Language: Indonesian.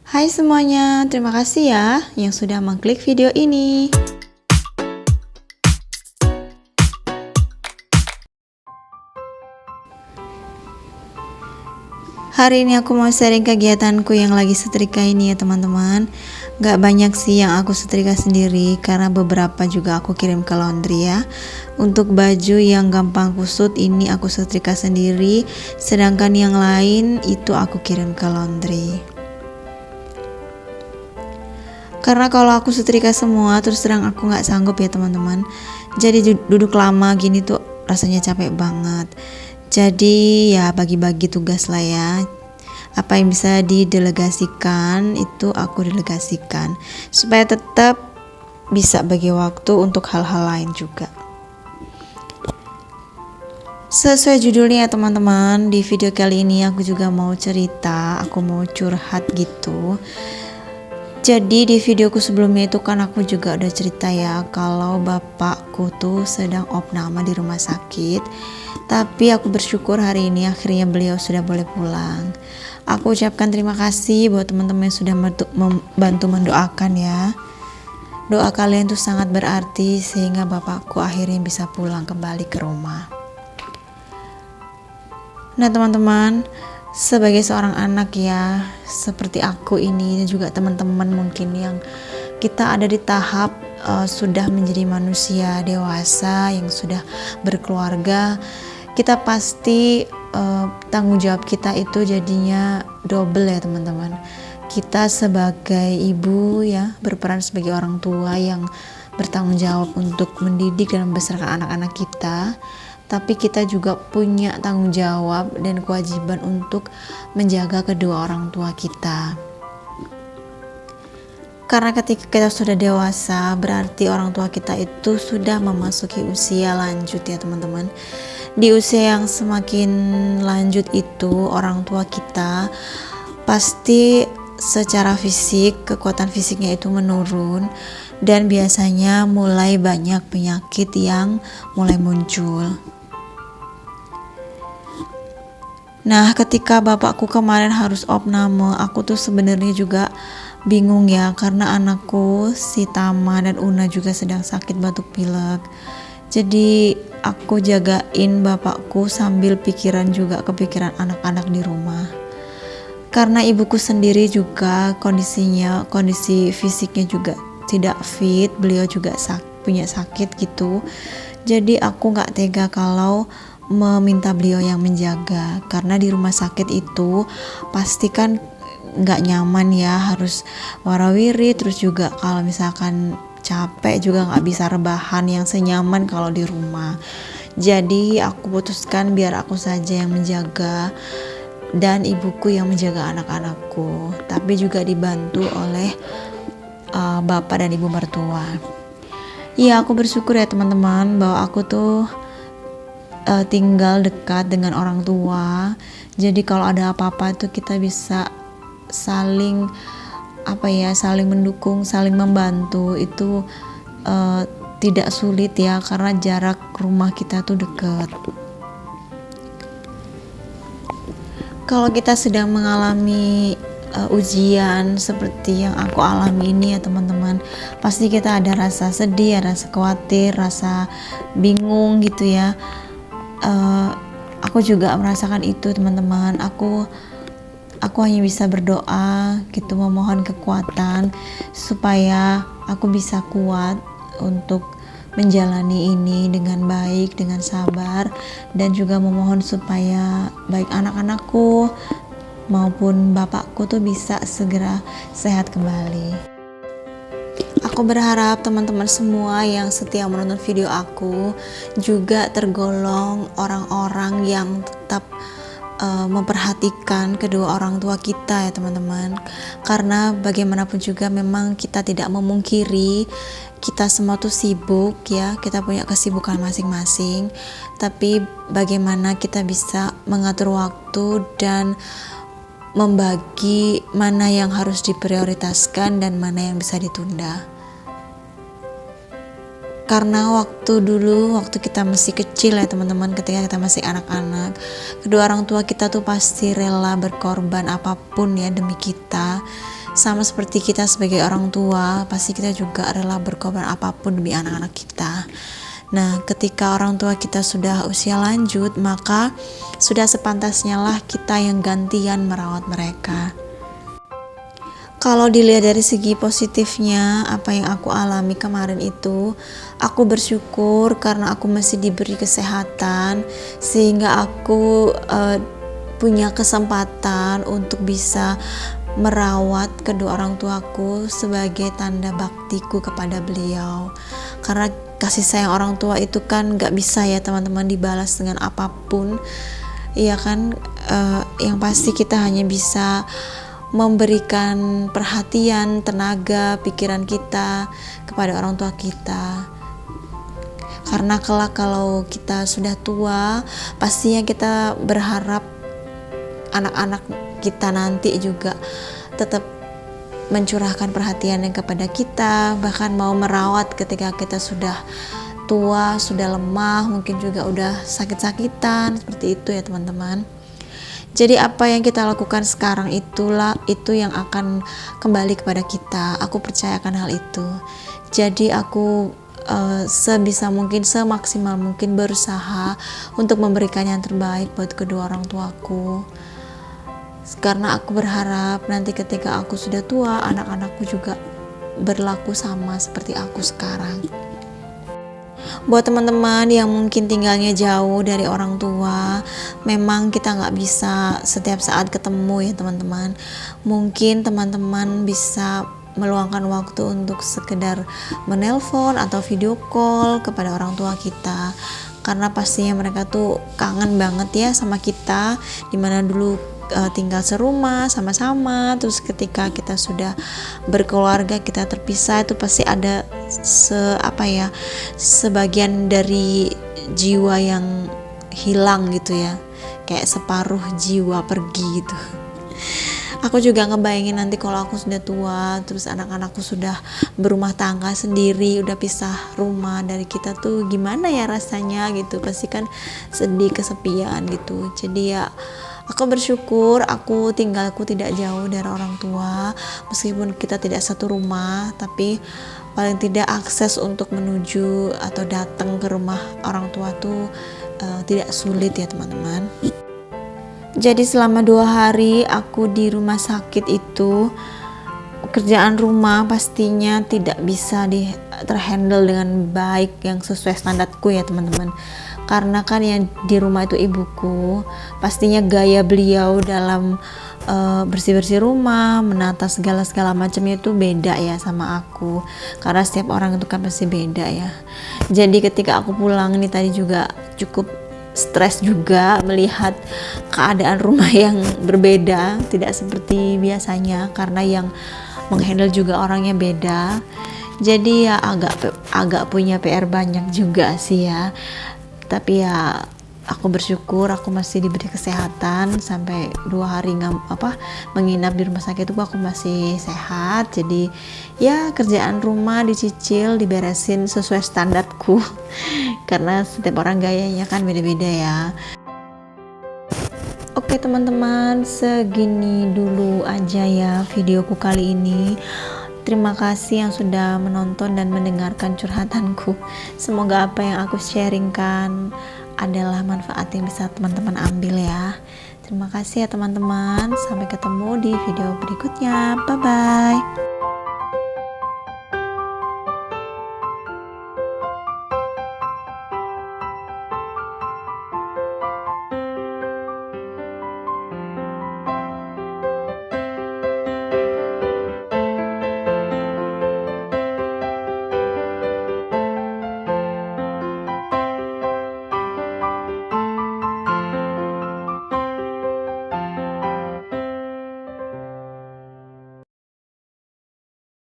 Hai semuanya, terima kasih ya yang sudah mengklik video ini. Hari ini aku mau sharing kegiatanku yang lagi setrika ini ya teman-teman. Gak banyak sih yang aku setrika sendiri karena beberapa juga aku kirim ke laundry ya. Untuk baju yang gampang kusut ini aku setrika sendiri, sedangkan yang lain itu aku kirim ke laundry. Karena kalau aku setrika semua terus terang aku gak sanggup ya teman-teman. Jadi duduk lama gini tuh rasanya capek banget. Jadi ya bagi-bagi tugas lah ya. Apa yang bisa didelegasikan itu aku delegasikan supaya tetap bisa bagi waktu untuk hal-hal lain juga. Sesuai judulnya ya teman-teman, di video kali ini aku juga mau cerita, aku mau curhat gitu. Jadi di videoku sebelumnya itu kan aku juga udah cerita ya kalau bapakku tuh sedang opname di rumah sakit. Tapi aku bersyukur hari ini akhirnya beliau sudah boleh pulang. Aku ucapkan terima kasih buat teman-teman yang sudah membantu mendoakan ya. Doa kalian tuh sangat berarti sehingga bapakku akhirnya bisa pulang kembali ke rumah. Nah teman-teman, sebagai seorang anak ya, seperti aku ini dan juga teman-teman mungkin yang kita ada di tahap sudah menjadi manusia dewasa yang sudah berkeluarga, kita pasti tanggung jawab kita itu jadinya double ya teman-teman. Kita sebagai ibu ya berperan sebagai orang tua yang bertanggung jawab untuk mendidik dan membesarkan anak-anak kita. Tapi kita juga punya tanggung jawab dan kewajiban untuk menjaga kedua orang tua kita. Karena ketika kita sudah dewasa, berarti orang tua kita itu sudah memasuki usia lanjut ya teman-teman. Di usia yang semakin lanjut itu, orang tua kita pasti secara fisik, kekuatan fisiknya itu menurun. Dan biasanya mulai banyak penyakit yang mulai muncul. Nah, ketika bapakku kemarin harus opname, aku tuh sebenarnya juga bingung ya karena anakku si Tama dan Una juga sedang sakit batuk pilek. Jadi aku jagain bapakku sambil pikiran juga kepikiran anak-anak di rumah. Karena ibuku sendiri juga kondisi fisiknya juga tidak fit, beliau juga punya sakit gitu. Jadi aku nggak tega kalau meminta beliau yang menjaga, karena di rumah sakit itu pasti kan nggak nyaman ya, harus warawiri, terus juga kalau misalkan capek juga nggak bisa rebahan yang senyaman kalau di rumah. Jadi aku putuskan biar aku saja yang menjaga dan ibuku yang menjaga anak-anakku, tapi juga dibantu oleh bapak dan ibu mertua. Iya, aku bersyukur ya teman-teman bahwa aku tuh tinggal dekat dengan orang tua. Jadi kalau ada apa-apa tuh kita bisa saling mendukung, saling membantu. Itu tidak sulit ya karena jarak rumah kita tuh dekat. Kalau kita sedang mengalami ujian seperti yang aku alami ini ya teman-teman, pasti kita ada rasa sedih, ada rasa khawatir, rasa bingung gitu ya. Aku juga merasakan itu teman-teman. Aku hanya bisa berdoa gitu, memohon kekuatan supaya aku bisa kuat untuk menjalani ini dengan baik, dengan sabar, dan juga memohon supaya baik anak-anakku maupun bapakku tuh bisa segera sehat kembali. Aku berharap teman-teman semua yang setia menonton video aku juga tergolong orang-orang yang tetap memperhatikan kedua orang tua kita ya teman-teman. Karena bagaimanapun juga memang kita tidak memungkiri kita semua tuh sibuk ya, kita punya kesibukan masing-masing. Tapi bagaimana kita bisa mengatur waktu dan membagi mana yang harus diprioritaskan dan mana yang bisa ditunda. Karena waktu kita masih kecil ya teman-teman, ketika kita masih anak-anak, kedua orang tua kita tuh pasti rela berkorban apapun ya demi kita. Sama seperti kita sebagai orang tua, pasti kita juga rela berkorban apapun demi anak-anak kita. Nah, ketika orang tua kita sudah usia lanjut, maka sudah sepantasnya lah kita yang gantian merawat mereka. Kalau dilihat dari segi positifnya, apa yang aku alami kemarin itu, aku bersyukur karena aku masih diberi kesehatan, sehingga aku punya kesempatan untuk bisa merawat kedua orang tuaku sebagai tanda baktiku kepada beliau. Karena kasih sayang orang tua itu kan gak bisa ya teman-teman dibalas dengan apapun, iya kan. Yang pasti kita hanya bisa memberikan perhatian, tenaga, pikiran kita kepada orang tua kita. Karena kelak kalau kita sudah tua, pastinya kita berharap anak-anak kita nanti juga tetap mencurahkan perhatiannya kepada kita, bahkan mau merawat ketika kita sudah tua, sudah lemah, mungkin juga udah sakit-sakitan, seperti itu ya teman-teman. Jadi apa yang kita lakukan sekarang itu yang akan kembali kepada kita. Aku percayakan hal itu. Jadi aku sebisa mungkin, semaksimal mungkin berusaha untuk memberikan yang terbaik buat kedua orang tuaku. Karena aku berharap nanti ketika aku sudah tua, anak-anakku juga berlaku sama seperti aku sekarang. Buat teman-teman yang mungkin tinggalnya jauh dari orang tua, memang kita nggak bisa setiap saat ketemu ya teman-teman. Mungkin teman-teman bisa meluangkan waktu untuk sekedar menelpon atau video call kepada orang tua kita, karena pastinya mereka tuh kangen banget ya sama kita, dimana dulu tinggal serumah sama-sama, terus ketika kita sudah berkeluarga, kita terpisah, itu pasti ada sebagian dari jiwa yang hilang gitu ya, kayak separuh jiwa pergi gitu. Aku juga ngebayangin nanti kalau aku sudah tua, terus anak-anakku sudah berumah tangga sendiri, udah pisah rumah dari kita, tuh gimana ya rasanya gitu. Pasti kan sedih, kesepian gitu. Jadi ya aku bersyukur tinggalku tidak jauh dari orang tua, meskipun kita tidak satu rumah, tapi paling tidak akses untuk menuju atau datang ke rumah orang tua tuh tidak sulit ya teman-teman. Jadi selama 2 hari aku di rumah sakit itu, pekerjaan rumah pastinya tidak bisa terhandle dengan baik yang sesuai standarku ya teman-teman. Karena kan yang di rumah itu ibuku, pastinya gaya beliau dalam bersih-bersih rumah, menata segala macamnya itu beda ya sama aku. Karena setiap orang itu kan pasti beda ya. Jadi ketika aku pulang ini tadi juga cukup stres juga melihat keadaan rumah yang berbeda, tidak seperti biasanya karena yang menghandle juga orangnya beda. Jadi ya agak punya PR banyak juga sih ya. Tapi ya aku bersyukur aku masih diberi kesehatan sampai 2 hari menginap di rumah sakit itu aku masih sehat. Jadi ya kerjaan rumah dicicil, diberesin sesuai standarku karena setiap orang gayanya kan beda-beda ya. Oke teman-teman, segini dulu aja ya videoku kali ini. Terima kasih yang sudah menonton dan mendengarkan curhatanku. Semoga apa yang aku sharingkan adalah manfaat yang bisa teman-teman ambil ya. Terima kasih ya teman-teman. Sampai ketemu di video berikutnya. Bye-bye.